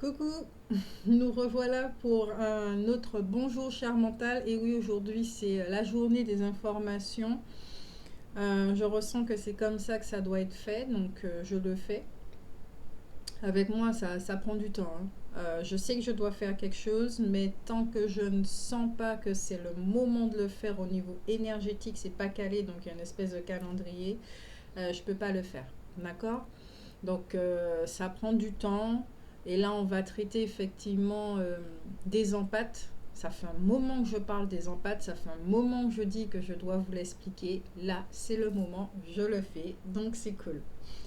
Coucou, nous revoilà pour un autre bonjour cher mental. Et oui, aujourd'hui c'est la journée des informations. Je ressens que c'est comme ça que ça doit être fait, donc je le fais. Avec moi, ça prend du temps, hein. Je sais que je dois faire quelque chose, mais tant que je ne sens pas que c'est le moment de le faire au niveau énergétique, c'est pas calé, donc il y a une espèce de calendrier, je peux pas le faire. D'accord? Donc ça prend du temps. Et là, on va traiter effectivement des empaths. Ça fait un moment que je parle des empaths. Ça fait un moment que je dis que je dois vous l'expliquer. Là, c'est le moment. Je le fais. Donc c'est cool.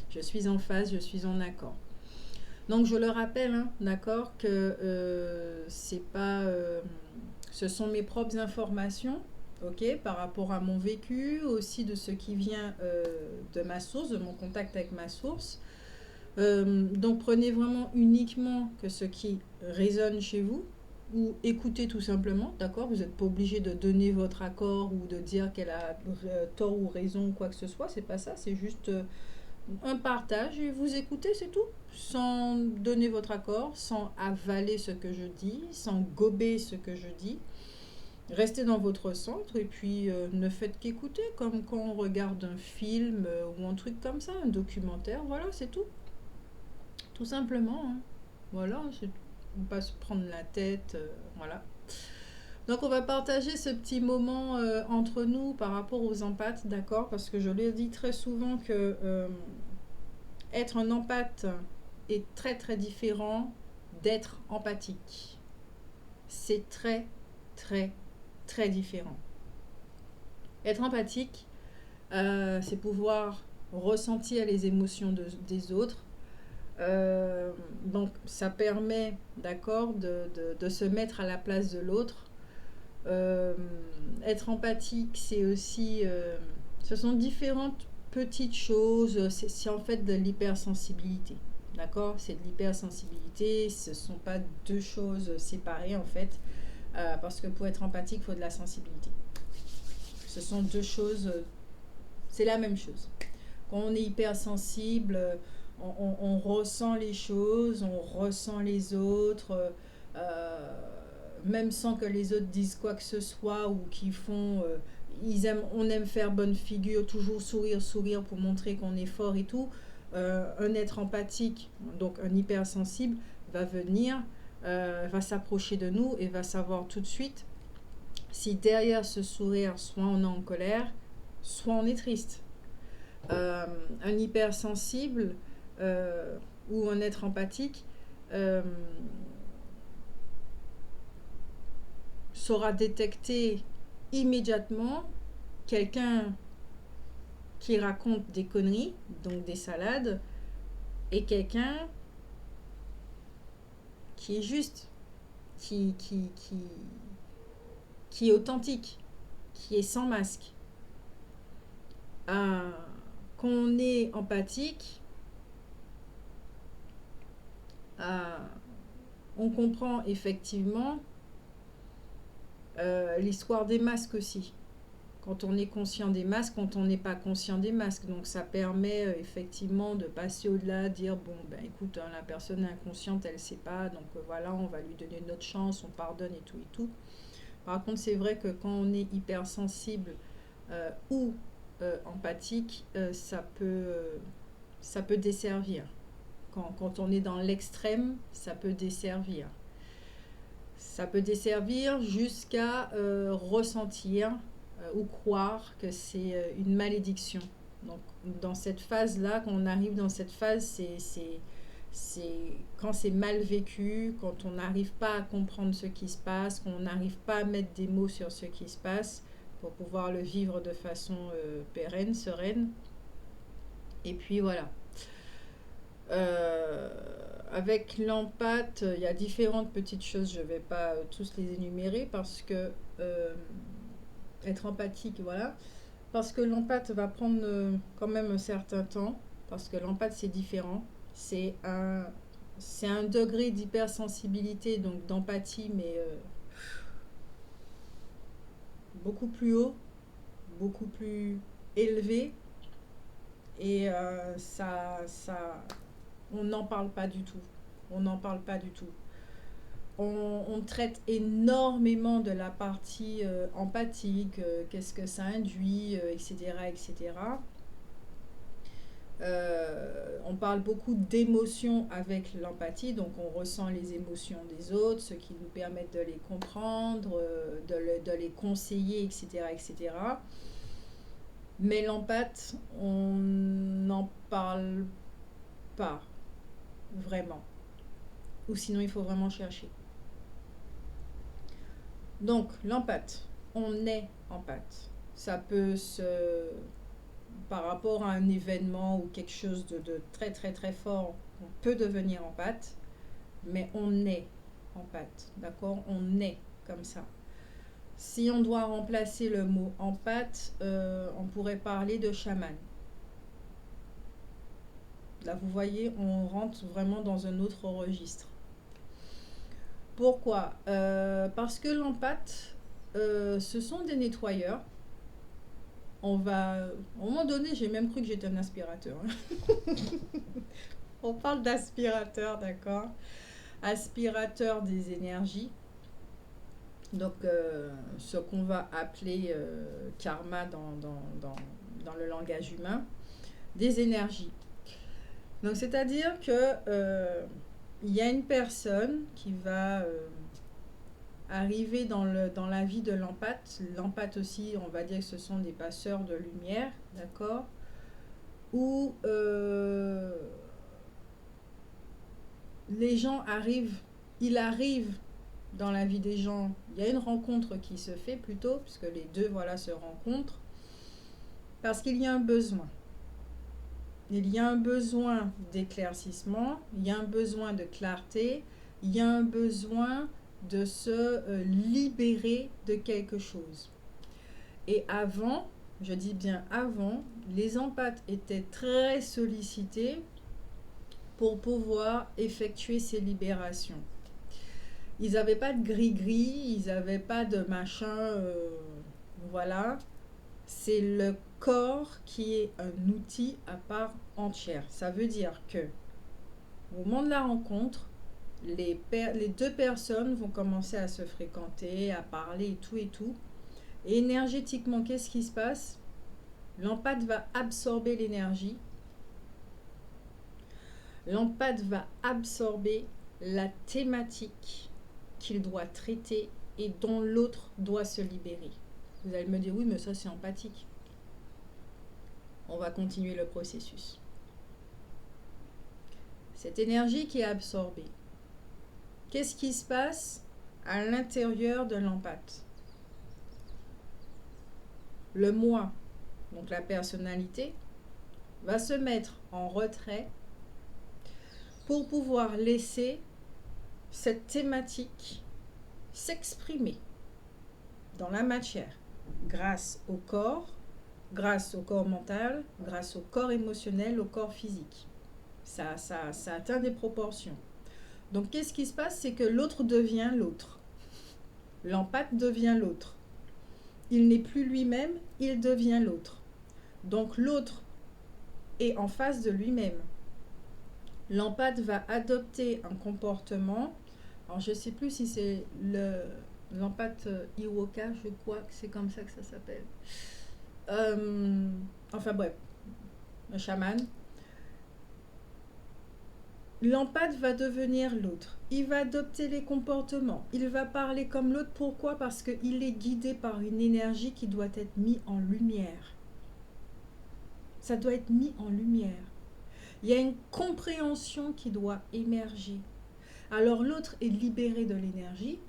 Je suis en phase, je suis en accord. Donc je le rappelle, hein, d'accord, que c'est pas, ce sont mes propres informations, ok, par rapport à mon vécu, aussi de ce qui vient de ma source, de mon contact avec ma source. Donc prenez vraiment uniquement que ce qui résonne chez vous ou écoutez tout simplement, d'accord. Vous n'êtes pas obligé de donner votre accord ou de dire qu'elle a tort ou raison ou quoi que ce soit, c'est pas ça, c'est juste un partage et vous écoutez, c'est tout. Sans donner votre accord, sans avaler ce que je dis, sans gober ce que je dis. Restez dans votre centre et puis ne faites qu'écouter, comme quand on regarde un film ou un truc comme ça, un documentaire, voilà, c'est tout. Tout simplement, hein. Voilà, c'est tout. On va pas se prendre la tête, voilà. Donc on va partager ce petit moment entre nous par rapport aux empathes, d'accord? Parce que je l'ai dit très souvent que être un empathe est très très différent d'être empathique. C'est très très très différent. Être empathique, c'est pouvoir ressentir les émotions des autres. Donc ça permet, d'accord, de se mettre à la place de l'autre. Euh, Être empathique, c'est aussi, ce sont différentes petites choses. C'est en fait de l'hypersensibilité. D'accord? C'est de l'hypersensibilité. Ce ne sont pas deux choses séparées en fait. Parce que pour être empathique, il faut de la sensibilité. Ce sont deux choses, c'est la même chose. Quand on est hypersensible, on ressent les choses, on ressent les autres, même sans que les autres disent quoi que ce soit ou qu'ils font. On aime faire bonne figure, toujours sourire, sourire pour montrer qu'on est fort et tout. Un être empathique, donc un hypersensible, va venir, va s'approcher de nous et va savoir tout de suite si derrière ce sourire, soit on est en colère, soit on est triste. euh, un hypersensible ou un être empathique euh, saura détecter immédiatement quelqu'un qui raconte des conneries, donc des salades, et quelqu'un qui est juste, qui, qui, qui, qui est authentique, qui est sans masque. Euh, quand on est empathique, euh, on comprend effectivement l'histoire des masques aussi. Quand on est conscient des masques, quand on n'est pas conscient des masques. Donc ça permet effectivement de passer au-delà, dire bon ben écoute, hein, la personne est inconsciente, elle ne sait pas, donc voilà, on va lui donner notre chance, on pardonne et tout et tout. Par contre, c'est vrai que quand on est hypersensible ou empathique, ça peut desservir. Quand on est dans l'extrême, ça peut desservir. Ça peut desservir jusqu'à ressentir ou croire que c'est une malédiction. Donc, dans cette phase-là, quand on arrive dans cette phase, c'est quand c'est mal vécu, quand on n'arrive pas à comprendre ce qui se passe, qu'on n'arrive pas à mettre des mots sur ce qui se passe pour pouvoir le vivre de façon pérenne, sereine. Et puis voilà. Euh, Avec l'empathe, il y a différentes petites choses, je ne vais pas tous les énumérer parce que être empathique, voilà. Parce que l'empathe va prendre quand même un certain temps, parce que l'empathe c'est différent. C'est un, c'est un degré d'hypersensibilité, donc d'empathie, mais beaucoup plus haut, beaucoup plus élevé. Et on n'en parle pas du tout. On n'en parle pas du tout. On traite énormément de la partie empathique, qu'est-ce que ça induit, etc., etc. On parle beaucoup d'émotions avec l'empathie, donc on ressent les émotions des autres, ce qui nous permet de les comprendre, de les conseiller, etc., etc. Mais l'empathie, on n'en parle pas vraiment. Ou sinon, il faut vraiment chercher. Donc, l'empathie, on est empathe. Ça peut se... Par rapport à un événement ou quelque chose de très très très fort, on peut devenir empathe, mais on est empathe, d'accord? On est comme ça. Si on doit remplacer le mot empathe, on pourrait parler de chaman. Là, vous voyez, on rentre vraiment dans un autre registre. Pourquoi? Parce que l'empathe, ce sont des nettoyeurs. On va... À un moment donné, j'ai même cru que j'étais un aspirateur. On parle d'aspirateur, d'accord? Aspirateur des énergies. Donc, ce qu'on va appeler karma dans le langage humain, des énergies. Donc, c'est-à-dire que il y a une personne qui va arriver dans la vie de l'empathe. L'empathe aussi, on va dire que ce sont des passeurs de lumière, d'accord? Où les gens arrivent, il arrive dans la vie des gens, il y a une rencontre qui se fait plutôt, puisque les deux voilà, se rencontrent, parce qu'il y a un besoin. Il y a un besoin d'éclaircissement, il y a un besoin de clarté, il y a un besoin de se libérer de quelque chose. Et avant, je dis bien avant, les empathes étaient très sollicités pour pouvoir effectuer ces libérations. Ils n'avaient pas de gris-gris, ils n'avaient pas de machin, voilà. C'est le corps qui est un outil à part entière. Ça veut dire que au moment de la rencontre, les deux personnes vont commencer à se fréquenter, à parler et tout et tout. Et énergétiquement, qu'est-ce qui se passe? L'empathe va absorber l'énergie. L'empathe va absorber la thématique qu'il doit traiter et dont l'autre doit se libérer. Vous allez me dire, oui, mais ça c'est empathique. On va continuer le processus. Cette énergie qui est absorbée, qu'est-ce qui se passe à l'intérieur de l'empathe? Le moi, donc la personnalité, va se mettre en retrait pour pouvoir laisser cette thématique s'exprimer dans la matière grâce au corps mental, grâce au corps émotionnel, au corps physique. Ça atteint des proportions. Donc qu'est-ce qui se passe? C'est que l'autre devient l'autre. L'empathe devient l'autre. Il n'est plus lui-même, il devient l'autre. Donc l'autre est en face de lui-même. L'empathe va adopter un comportement. Alors je ne sais plus si c'est l'empathe Iwoka, je crois que c'est comme ça que ça s'appelle. Enfin bref, un chaman. L'empathe va devenir l'autre. Il va adopter les comportements. Il va parler comme l'autre. Pourquoi? Parce qu'il est guidé par une énergie qui doit être mise en lumière. Ça doit être mis en lumière. Il y a une compréhension qui doit émerger. Alors l'autre est libéré de l'énergie.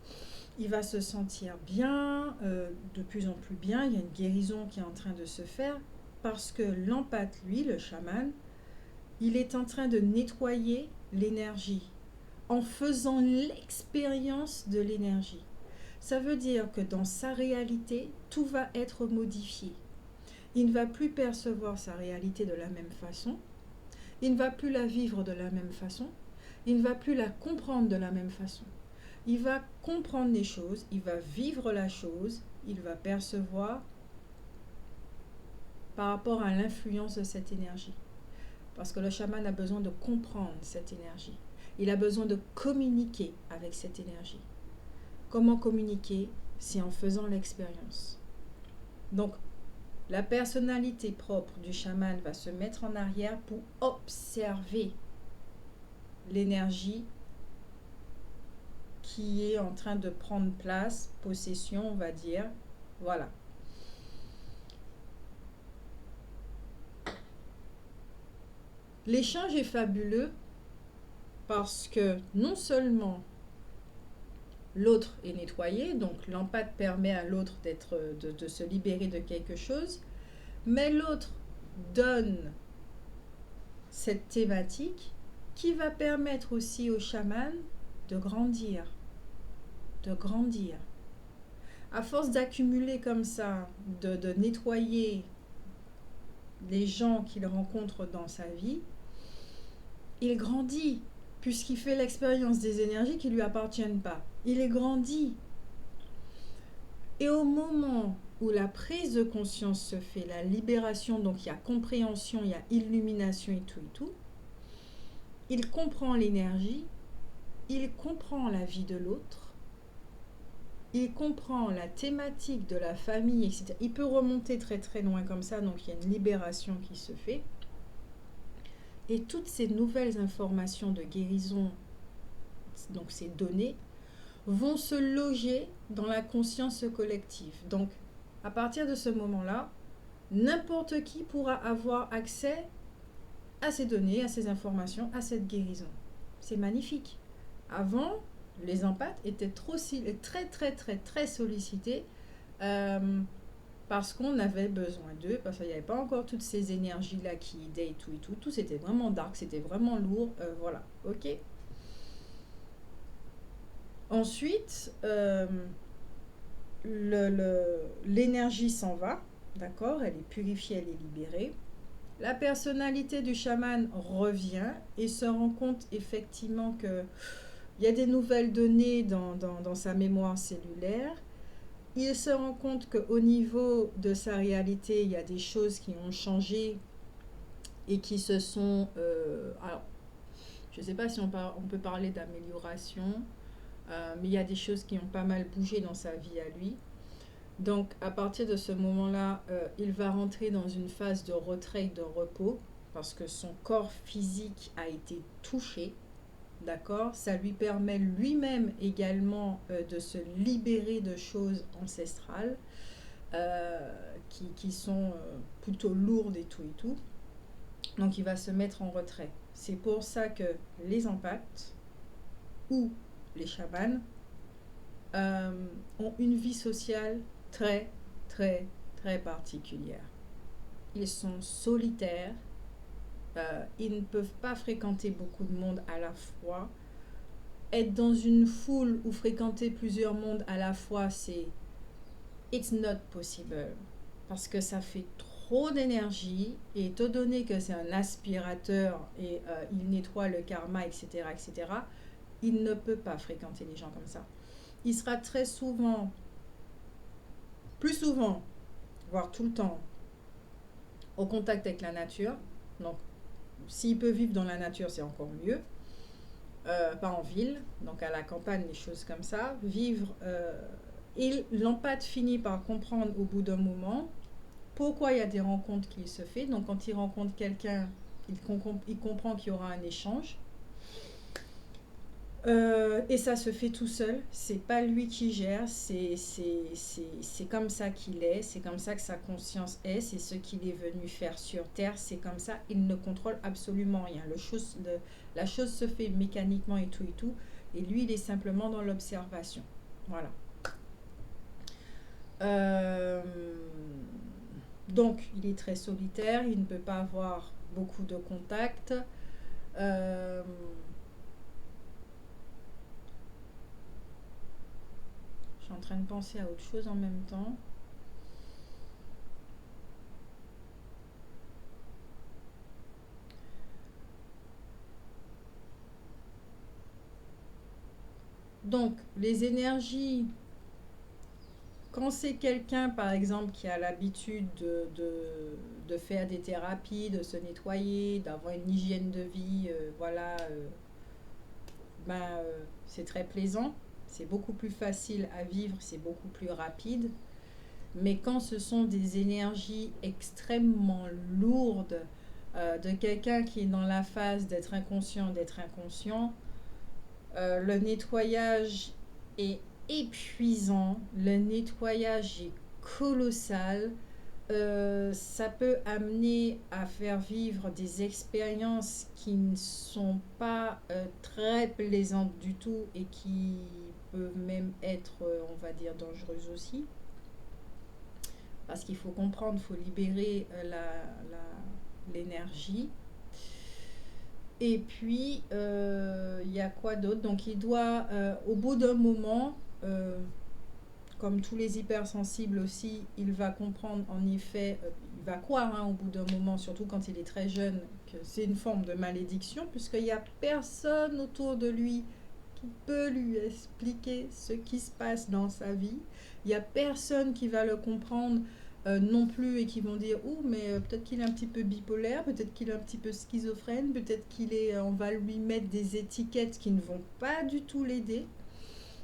Il va se sentir bien, de plus en plus bien. Il y a une guérison qui est en train de se faire parce que l'empathe, lui, le chaman, il est en train de nettoyer l'énergie en faisant l'expérience de l'énergie. Ça veut dire que dans sa réalité, tout va être modifié. Il ne va plus percevoir sa réalité de la même façon. Il ne va plus la vivre de la même façon. Il ne va plus la comprendre de la même façon. Il va comprendre les choses, il va vivre la chose, il va percevoir par rapport à l'influence de cette énergie. Parce que le chaman a besoin de comprendre cette énergie. Il a besoin de communiquer avec cette énergie. Comment communiquer? C'est en faisant l'expérience. Donc, la personnalité propre du chaman va se mettre en arrière pour observer l'énergie qui est en train de prendre place, possession, on va dire. Voilà. L'échange est fabuleux parce que non seulement l'autre est nettoyé, donc l'empathie permet à l'autre de se libérer de quelque chose, mais l'autre donne cette thématique qui va permettre aussi au chaman de grandir, de grandir. À force d'accumuler comme ça, de nettoyer les gens qu'il rencontre dans sa vie, il grandit, puisqu'il fait l'expérience des énergies qui ne lui appartiennent pas. Il est grandi. Et au moment où la prise de conscience se fait, la libération, donc il y a compréhension, il y a illumination et tout, il comprend l'énergie, il comprend la vie de l'autre, il comprend la thématique de la famille, etc. Il peut remonter très très loin comme ça, donc il y a une libération qui se fait. Et toutes ces nouvelles informations de guérison, donc ces données, vont se loger dans la conscience collective. Donc, à partir de ce moment-là, n'importe qui pourra avoir accès à ces données, à ces informations, à cette guérison. C'est magnifique. Avant, les empathes étaient très sollicités parce qu'on avait besoin d'eux, parce qu'il n'y avait pas encore toutes ces énergies-là qui aidaient et tout. Tout c'était vraiment dark, c'était vraiment lourd. Voilà, ok. Ensuite, l'énergie s'en va, d'accord? Elle est purifiée, elle est libérée. La personnalité du chaman revient et se rend compte effectivement qu'il y a des nouvelles données dans sa mémoire cellulaire. Il se rend compte qu'au niveau de sa réalité, il y a des choses qui ont changé et qui se sont... alors, je ne sais pas si on peut parler d'amélioration, mais il y a des choses qui ont pas mal bougé dans sa vie à lui. Donc, à partir de ce moment-là, il va rentrer dans une phase de retrait, de repos, parce que son corps physique a été touché, d'accord? Ça lui permet lui-même également de se libérer de choses ancestrales qui sont plutôt lourdes et tout. Donc, il va se mettre en retrait. C'est pour ça que les empathes ou les chamans ont une vie sociale très particulière. Ils sont solitaires, ils ne peuvent pas fréquenter beaucoup de monde à la fois. Être dans une foule ou fréquenter plusieurs mondes à la fois, c'est it's not possible, parce que ça fait trop d'énergie, et étant donné que c'est un aspirateur et il nettoie le karma, etc., il ne peut pas fréquenter les gens comme ça. Il sera très souvent, plus souvent, voire tout le temps, au contact avec la nature. Donc, s'il peut vivre dans la nature, c'est encore mieux. Pas en ville, donc à la campagne, des choses comme ça. Vivre, l'empathe finit par comprendre au bout d'un moment pourquoi il y a des rencontres qui se font. Donc, quand il rencontre quelqu'un, il comprend qu'il y aura un échange. Et ça se fait tout seul, c'est pas lui qui gère, c'est comme ça qu'il est, c'est comme ça que sa conscience est, c'est ce qu'il est venu faire sur Terre, c'est comme ça, il ne contrôle absolument rien. La chose se fait mécaniquement et tout, et lui il est simplement dans l'observation. Voilà. Donc il est très solitaire, il ne peut pas avoir beaucoup de contacts. Je suis en train de penser à autre chose en même temps. Donc, les énergies, quand c'est quelqu'un, par exemple, qui a l'habitude de faire des thérapies, de se nettoyer, d'avoir une hygiène de vie, voilà, c'est très plaisant, c'est beaucoup plus facile à vivre, c'est beaucoup plus rapide. Mais quand ce sont des énergies extrêmement lourdes de quelqu'un qui est dans la phase d'être inconscient, le nettoyage est épuisant, le nettoyage est colossal. Ça peut amener à faire vivre des expériences qui ne sont pas très plaisantes du tout et qui peuvent même être, on va dire, dangereuses aussi. Parce qu'il faut comprendre, il faut libérer l'énergie. Et puis, il y a quoi d'autre? Donc, il doit, au bout d'un moment, comme tous les hypersensibles aussi, il va comprendre en effet, il va croire au bout d'un moment, surtout quand il est très jeune, que c'est une forme de malédiction, puisqu'il n'y a personne autour de lui qui peut lui expliquer ce qui se passe dans sa vie. Il n'y a personne qui va le comprendre non plus et qui vont dire « Oh, mais peut-être qu'il est un petit peu bipolaire, peut-être qu'il est un petit peu schizophrène, peut-être qu'il est... on va lui mettre des étiquettes qui ne vont pas du tout l'aider. »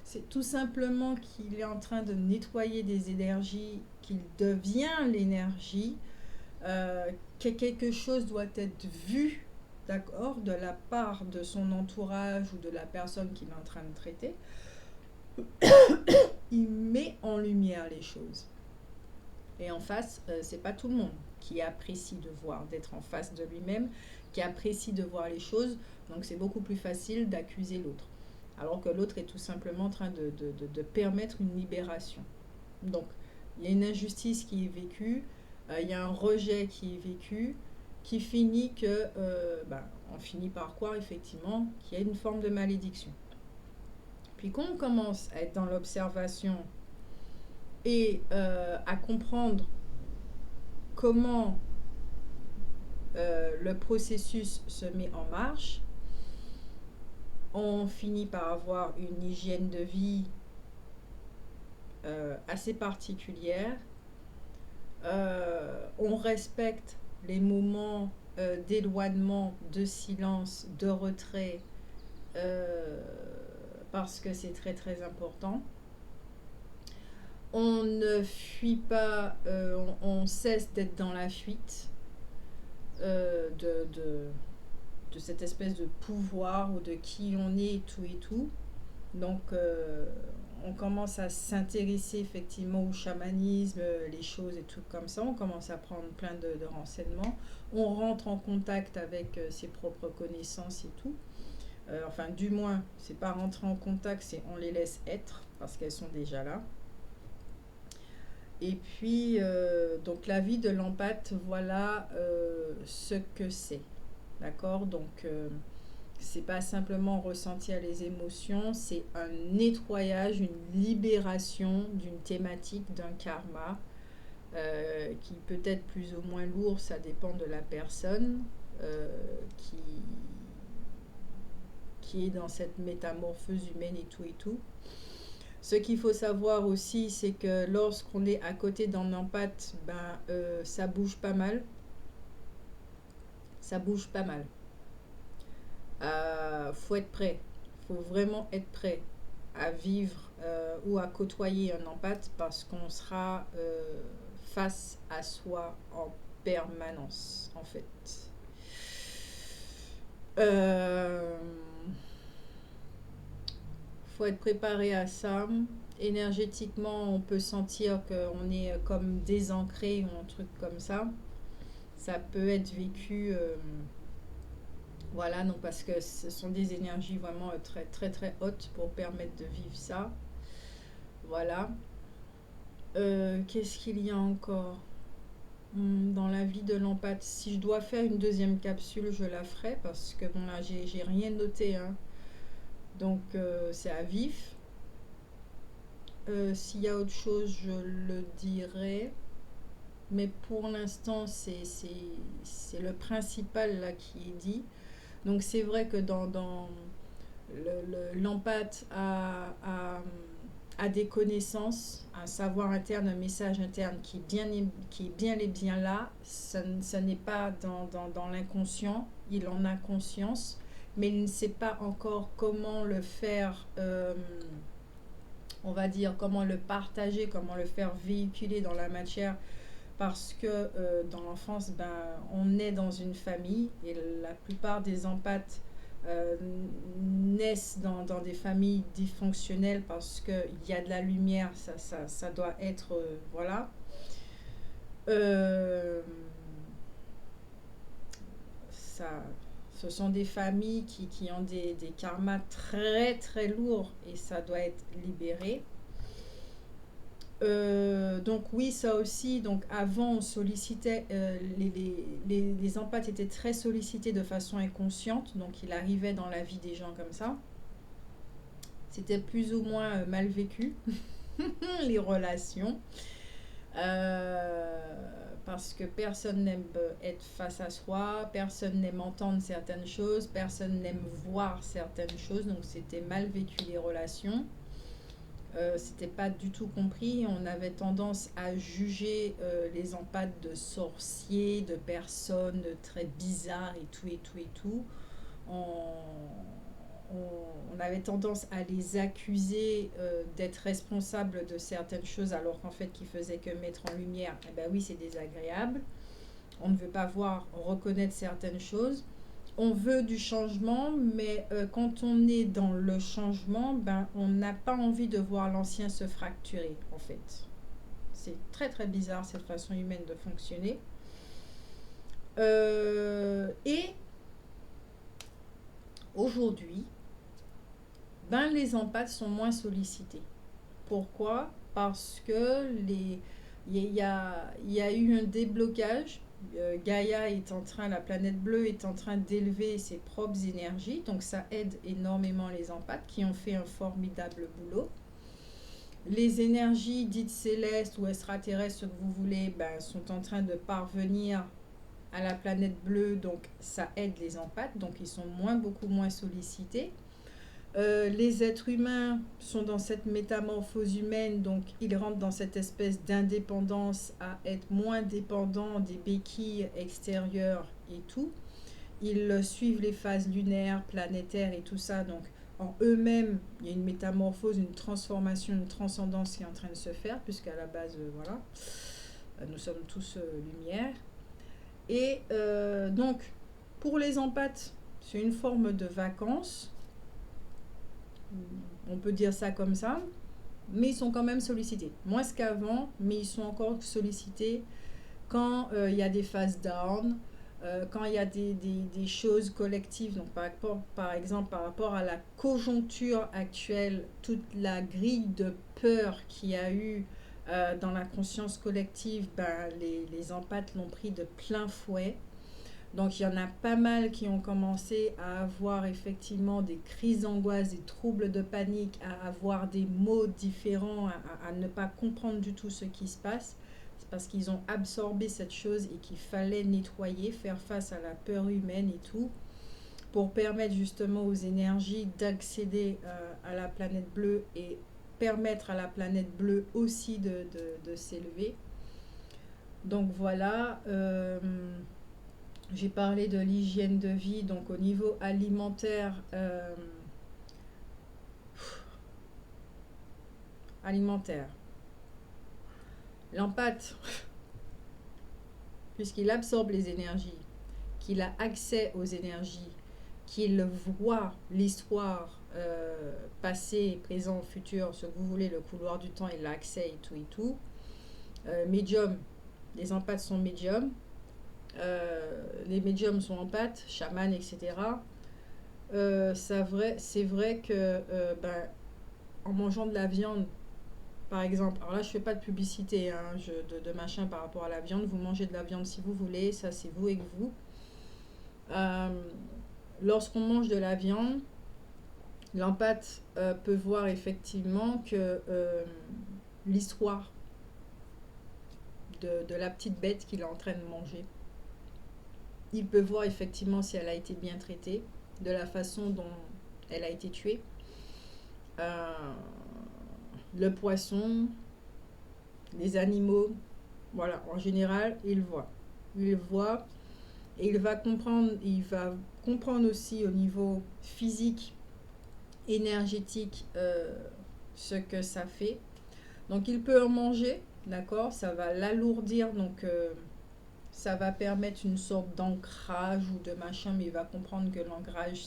C'est tout simplement qu'il est en train de nettoyer des énergies, qu'il devient l'énergie, que quelque chose doit être vu, d'accord, de la part de son entourage ou de la personne qu'il est en train de traiter. Il met en lumière les choses. Et en face, c'est pas tout le monde qui apprécie de voir, d'être en face de lui-même, qui apprécie de voir les choses. Donc c'est beaucoup plus facile d'accuser l'autre. Alors que l'autre est tout simplement en train de permettre une libération. Donc, il y a une injustice qui est vécue, il y a un rejet qui est vécu, qui finit que, on finit par croire effectivement qu'il y a une forme de malédiction. Puis quand on commence à être dans l'observation et à comprendre comment le processus se met en marche, on finit par avoir une hygiène de vie assez particulière. On respecte les moments d'éloignement, de silence, de retrait, parce que c'est très très important. On ne fuit pas, on cesse d'être dans la fuite de cette espèce de pouvoir ou de qui on est et tout. Donc, on commence à s'intéresser effectivement au chamanisme, les choses et tout comme ça. On commence à prendre plein de renseignements. On rentre en contact avec ses propres connaissances et tout. Enfin, du moins, c'est pas rentrer en contact, c'est on les laisse être parce qu'elles sont déjà là. Et puis, donc la vie de l'empathe, voilà ce que c'est. D'accord? Donc, c'est pas simplement ressentir les émotions, c'est un nettoyage, une libération d'une thématique, d'un karma qui peut être plus ou moins lourd, ça dépend de la personne qui est dans cette métamorphose humaine et tout. Ce qu'il faut savoir aussi, c'est que lorsqu'on est à côté d'un empathe, ça bouge pas mal. Ça bouge pas mal. Faut être prêt. Faut vraiment être prêt à vivre ou à côtoyer un empathe parce qu'on sera face à soi en permanence, en fait. Faut être préparé à ça. Énergétiquement, on peut sentir qu'on est comme désancré ou un truc comme ça. Ça peut être vécu... voilà, non, parce que ce sont des énergies vraiment très très très hautes pour permettre de vivre ça. Voilà. Qu'est-ce qu'il y a encore dans la vie de l'empathe? Si je dois faire une deuxième capsule, je la ferai parce que bon là, j'ai rien noté. Donc c'est à vif. S'il y a autre chose, je le dirai. Mais pour l'instant, c'est le principal là qui est dit. Donc c'est vrai que dans l'empathe a des connaissances, un savoir interne, un message interne qui est bien et bien là. Ça n'est pas dans l'inconscient, il en a conscience. mais il ne sait pas encore comment le faire, on va dire, comment le partager, comment le faire véhiculer dans la matière, parce que dans l'enfance, ben, on est dans une famille et la plupart des empathes euh, naissent dans des familles dysfonctionnelles parce qu'il y a de la lumière, ça doit être, voilà. Euh, ça, ce sont des familles qui ont des karmas très très lourds et ça doit être libéré. Donc oui, ça aussi, donc avant on sollicitait, les empathes étaient très sollicités de façon inconsciente, donc il arrivait dans la vie des gens comme ça. C'était plus ou moins mal vécu, les relations, euh, parce que personne n'aime être face à soi, personne n'aime entendre certaines choses, personne n'aime voir certaines choses, donc c'était mal vécu les relations. C'était pas du tout compris. On avait tendance à juger les empathes de sorciers, de personnes très bizarres et tout et tout et tout. On, on avait tendance à les accuser d'être responsables de certaines choses alors qu'en fait qui faisaient que mettre en lumière, eh ben oui c'est désagréable. On ne veut pas voir, reconnaître certaines choses. On veut du changement, mais quand on est dans le changement, ben, on n'a pas envie de voir l'ancien se fracturer, en fait. C'est très très bizarre cette façon humaine de fonctionner. Et aujourd'hui, ben, les empathes sont moins sollicités. Pourquoi? Parce que il y a eu un déblocage. Gaïa est en train, la planète bleue est en train d'élever ses propres énergies, donc ça aide énormément les empathes qui ont fait un formidable boulot. Les énergies dites célestes ou extraterrestres, ce que vous voulez, ben, sont en train de parvenir à la planète bleue, donc ça aide les empathes, donc ils sont beaucoup moins sollicités. Les êtres humains sont dans cette métamorphose humaine, donc ils rentrent dans cette espèce d'indépendance à être moins dépendants des béquilles extérieures et tout. Ils suivent les phases lunaires, planétaires et tout ça, donc en eux-mêmes, il y a une métamorphose, une transformation, une transcendance qui est en train de se faire, puisqu'à la base, voilà, nous sommes tous lumière. Et donc, pour les empathes, c'est une forme de vacances, on peut dire ça comme ça, mais ils sont quand même sollicités. Moins qu'avant, mais ils sont encore sollicités quand il y a des phases down, quand il y a des choses collectives. Donc par exemple, par rapport à la conjoncture actuelle, toute la grille de peur qu'il y a eu dans la conscience collective, ben, les empathes l'ont pris de plein fouet. Donc il y en a pas mal qui ont commencé à avoir effectivement des crises d'angoisse, des troubles de panique, à avoir des mots différents, à ne pas comprendre du tout ce qui se passe. C'est parce qu'ils ont absorbé cette chose et qu'il fallait nettoyer, faire face à la peur humaine et tout, pour permettre justement aux énergies d'accéder à la planète bleue et permettre à la planète bleue aussi de s'élever. Donc voilà. J'ai parlé de l'hygiène de vie, donc au niveau alimentaire, alimentaire. L'empathie, puisqu'il absorbe les énergies, qu'il a accès aux énergies, qu'il voit l'histoire passé, présent, futur, ce que vous voulez, le couloir du temps, il a accès et tout et tout. Médium, les empathes sont médiums. Les médiums sont empathes, chamans, etc. C'est vrai que ben, en mangeant de la viande, par exemple, alors là je fais pas de publicité hein, de machin par rapport à la viande, vous mangez de la viande si vous voulez, ça c'est vous et que vous. Euh, Lorsqu'on mange de la viande, l'empathe peut voir effectivement que l'histoire de la petite bête qu'il est en train de manger, il peut voir effectivement si elle a été bien traitée, de la façon dont elle a été tuée. Euh, le poisson, les animaux, voilà, en général, il voit. Il voit et il va comprendre, il va comprendre aussi au niveau physique, énergétique, ce que ça fait. Donc il peut en manger, d'accord, ça va l'alourdir, donc ça va permettre une sorte d'ancrage ou de machin, mais il va comprendre que l'ancrage,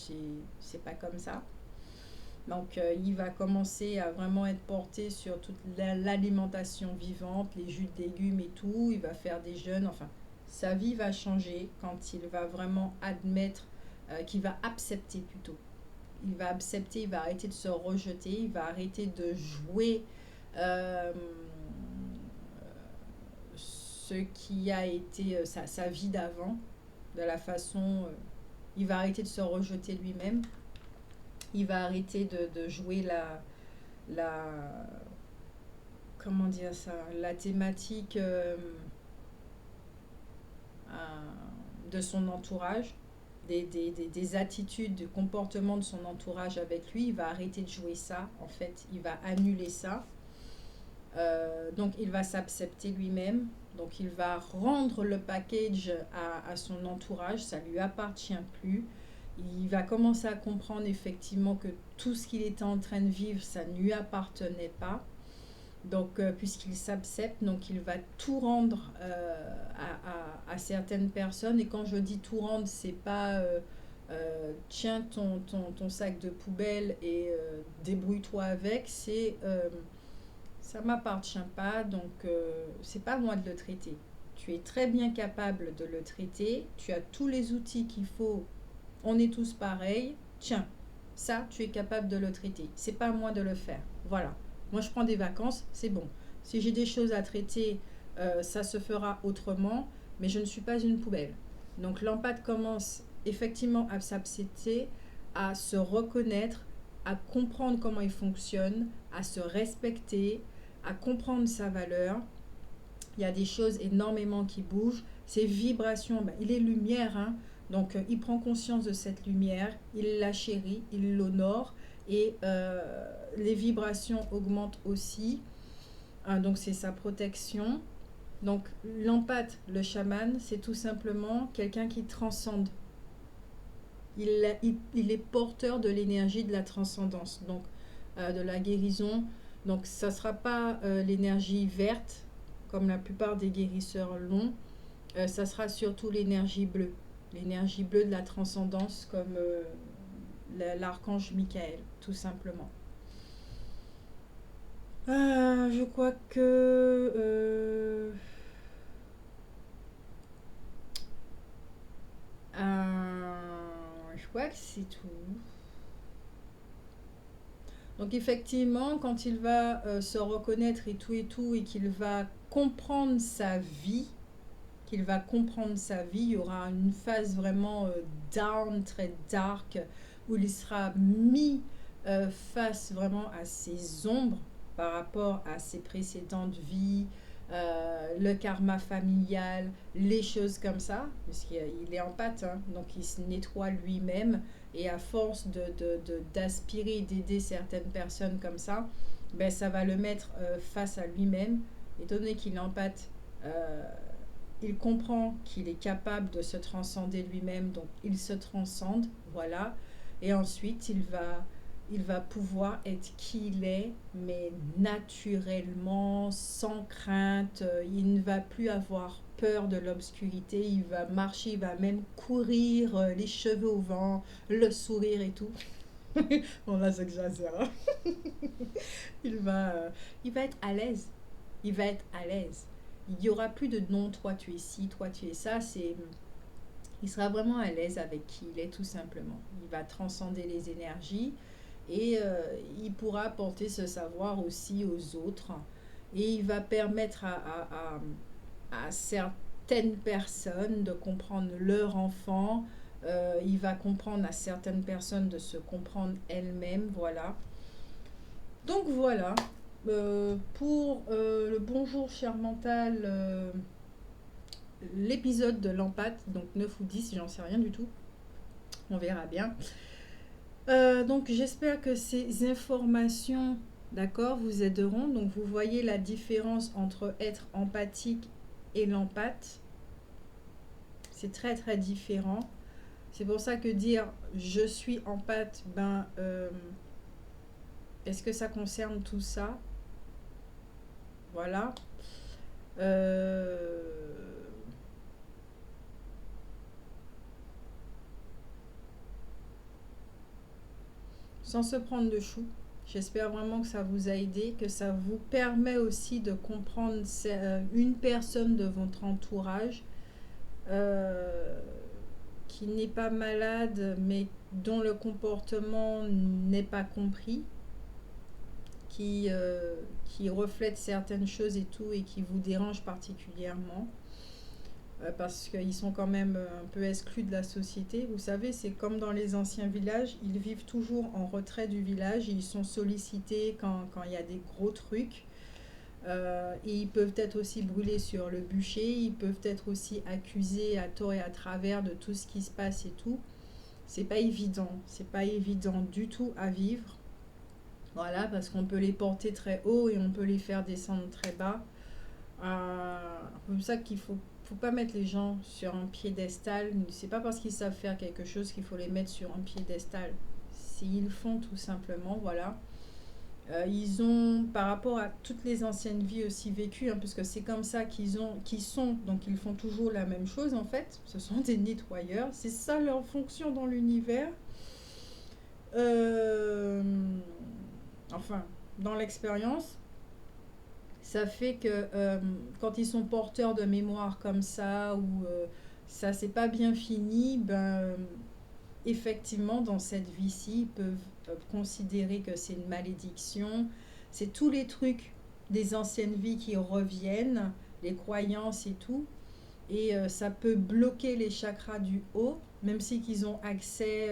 c'est pas comme ça. Donc, il va commencer à vraiment être porté sur toute l'alimentation vivante, les jus de légumes et tout. Il va faire des jeûnes. Enfin, sa vie va changer quand il va vraiment admettre, qu'il va accepter plutôt. Il va accepter, il va arrêter de se rejeter, il va arrêter de jouer euh, ce qui a été sa vie d'avant, de la façon... il va arrêter de se rejeter lui-même. Il va arrêter de jouer la, comment dire ça, la thématique de son entourage, des attitudes, du comportement de son entourage avec lui. Il va arrêter de jouer ça, en fait, il va annuler ça. Donc il va s'accepter lui-même, donc il va rendre le package à son entourage, ça lui appartient plus. Il va commencer à comprendre effectivement que tout ce qu'il était en train de vivre, ça ne lui appartenait pas. Donc, puisqu'il s'accepte, donc il va tout rendre à certaines personnes. Et quand je dis tout rendre, c'est pas tiens ton sac de poubelle et débrouille-toi avec. C'est ça m'appartient pas, donc c'est pas à moi de le traiter. Tu es très bien capable de le traiter. Tu as tous les outils qu'il faut. On est tous pareils. Tiens, ça, tu es capable de le traiter. C'est pas à moi de le faire. Voilà. Moi, je prends des vacances, c'est bon. Si j'ai des choses à traiter, ça se fera autrement, mais je ne suis pas une poubelle. Donc, l'empathie commence effectivement à s'accepter, à se reconnaître, à comprendre comment il fonctionne, à se respecter, à comprendre sa valeur. Il y a des choses énormément qui bougent. Ces vibrations, ben, il est lumière, hein. Donc, il prend conscience de cette lumière, il la chérit, il l'honore et les vibrations augmentent aussi. Hein, donc, c'est sa protection. Donc, l'empathe, le chaman, c'est tout simplement quelqu'un qui transcende. Il est porteur de l'énergie de la transcendance, donc de la guérison. Donc, ça ne sera pas l'énergie verte, comme la plupart des guérisseurs l'ont. Ça sera surtout l'énergie bleue. L'énergie bleue de la transcendance, comme l'archange Michael, tout simplement. Je crois que... je crois que c'est tout. Donc effectivement, quand il va se reconnaître et tout, et qu'il va comprendre sa vie, il y aura une phase vraiment down, très dark, où il sera mis face vraiment à ses ombres par rapport à ses précédentes vies, le karma familial, les choses comme ça, puisqu'il est en pâte, hein, donc il se nettoie lui-même, et à force d'aspirer, d'aider certaines personnes comme ça, ben, ça va le mettre face à lui-même, étant donné qu'il est en pâte. Il comprend qu'il est capable de se transcender lui-même, donc il se transcende, voilà. Et ensuite, il va pouvoir être qui il est, mais naturellement, sans crainte. Il ne va plus avoir peur de l'obscurité. Il va marcher, il va même courir, les cheveux au vent, le sourire et tout. Bon, là, j'exagère. Hein. Il va être à l'aise. Il va être à l'aise. Il n'y aura plus de non, toi tu es ci, toi tu es ça. Il sera vraiment à l'aise avec qui il est, tout simplement. Il va transcender les énergies et il pourra apporter ce savoir aussi aux autres. Et il va permettre à certaines personnes de comprendre leur enfant. Il va comprendre à certaines personnes de se comprendre elles-mêmes. Voilà. Donc voilà. Pour le bonjour cher mental, l'épisode de l'empathe, donc 9 ou 10, j'en sais rien du tout, on verra bien. Donc j'espère que ces informations, d'accord, vous aideront. Donc vous voyez la différence entre être empathique et l'empathe. C'est très très différent. C'est pour ça que dire je suis empathe, ben, est-ce que ça concerne tout ça? Voilà. Euh, Sans se prendre de chou. J'espère vraiment que ça vous a aidé, que ça vous permet aussi de comprendre une personne de votre entourage euh, qui n'est pas malade, mais dont le comportement n'est pas compris, qui reflète certaines choses et tout, et qui vous dérange particulièrement. Parce qu'ils sont quand même un peu exclus de la société. Vous savez, c'est comme dans les anciens villages, ils vivent toujours en retrait du village, ils sont sollicités quand il y a des gros trucs. Et ils peuvent être aussi brûlés sur le bûcher, ils peuvent être aussi accusés à tort et à travers de tout ce qui se passe et tout. C'est pas évident du tout à vivre. Voilà, parce qu'on peut les porter très haut et on peut les faire descendre très bas. C'est comme ça faut pas mettre les gens sur un piédestal. C'est pas parce qu'ils savent faire quelque chose qu'il faut les mettre sur un piédestal. S'ils font tout simplement, voilà. Ils ont, par rapport à toutes les anciennes vies aussi vécues, hein, parce que c'est comme ça qu'ils sont, donc ils font toujours la même chose en fait. Ce sont des nettoyeurs, c'est ça leur fonction dans l'univers. Euh, enfin, dans l'expérience, ça fait que quand ils sont porteurs de mémoire comme ça, ou ça c'est pas bien fini, ben effectivement dans cette vie-ci, ils peuvent considérer que c'est une malédiction. C'est tous les trucs des anciennes vies qui reviennent, les croyances et tout. Et ça peut bloquer les chakras du haut, même si qu'ils ont accès,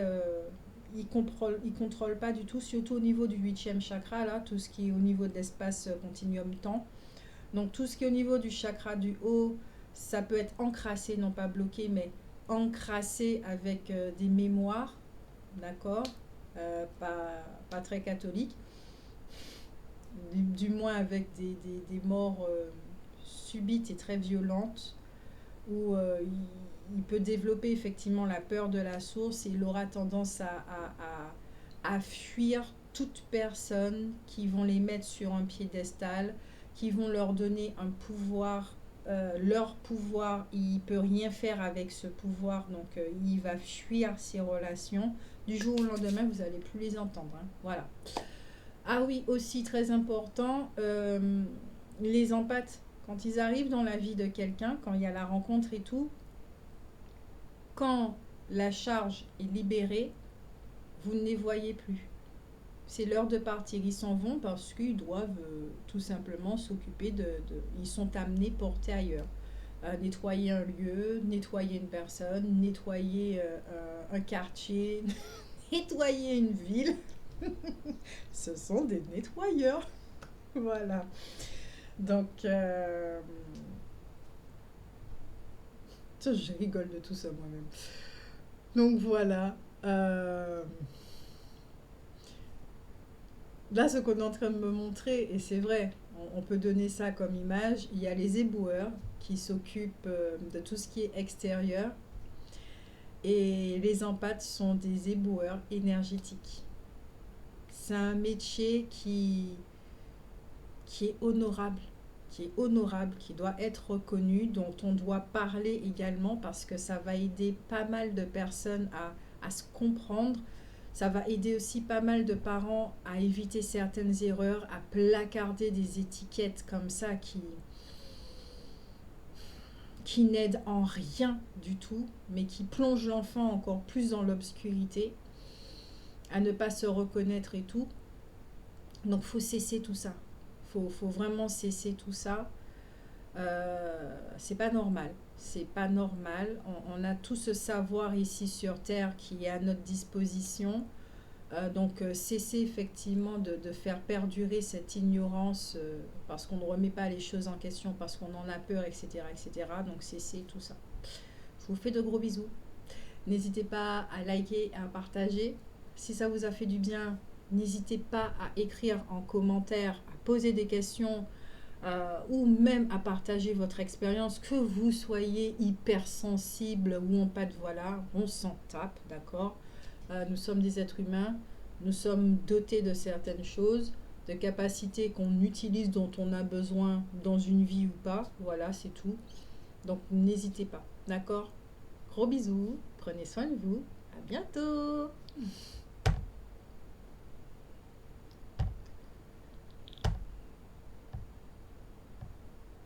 ils contrôlent pas du tout, surtout au niveau du huitième chakra, là, tout ce qui est au niveau de l'espace continuum-temps. Donc tout ce qui est au niveau du chakra du haut, ça peut être encrassé, non pas bloqué, mais encrassé avec des mémoires, d'accord. Pas très catholique, du moins avec des morts subites et très violentes, où il peut développer effectivement la peur de la source et il aura tendance à fuir toute personne qui vont les mettre sur un piédestal, qui vont leur donner un pouvoir, leur pouvoir, il ne peut rien faire avec ce pouvoir, donc il va fuir ces relations. Du jour au lendemain, vous n'allez plus les entendre, hein. Voilà. Ah oui, aussi très important, les empathes, quand ils arrivent dans la vie de quelqu'un, quand il y a la rencontre et tout, quand la charge est libérée, vous ne les voyez plus. C'est l'heure de partir. Ils s'en vont parce qu'ils doivent tout simplement s'occuper ils sont amenés portés ailleurs. Nettoyer un lieu, nettoyer une personne, nettoyer un quartier, nettoyer une ville. Ce sont des nettoyeurs. Voilà. Donc, je rigole de tout ça moi-même. Donc voilà. Là, ce qu'on est en train de me montrer, et c'est vrai, on peut donner ça comme image, il y a les éboueurs qui s'occupent de tout ce qui est extérieur, et les empathes sont des éboueurs énergétiques. C'est un métier qui est honorable, qui doit être reconnu, dont on doit parler également parce que ça va aider pas mal de personnes à se comprendre. Ça va aider aussi pas mal de parents à éviter certaines erreurs, à placarder des étiquettes comme ça qui n'aident en rien du tout, mais qui plongent l'enfant encore plus dans l'obscurité, à ne pas se reconnaître et tout. Donc il faut cesser tout ça. Faut vraiment cesser tout ça. C'est pas normal. C'est pas normal. On a tout ce savoir ici sur Terre qui est à notre disposition. Donc cesser effectivement de faire perdurer cette ignorance parce qu'on ne remet pas les choses en question, parce qu'on en a peur, etc., etc. Donc cesser tout ça. Je vous fais de gros bisous. N'hésitez pas à liker et à partager. Si ça vous a fait du bien, n'hésitez pas à écrire en commentaire, à poser des questions, ou même à partager votre expérience, que vous soyez hypersensible ou en pâte, voilà, on s'en tape, d'accord. Nous sommes des êtres humains, nous sommes dotés de certaines choses, de capacités qu'on utilise, dont on a besoin dans une vie ou pas, voilà, c'est tout. Donc n'hésitez pas, d'accord. Gros bisous, prenez soin de vous, à bientôt.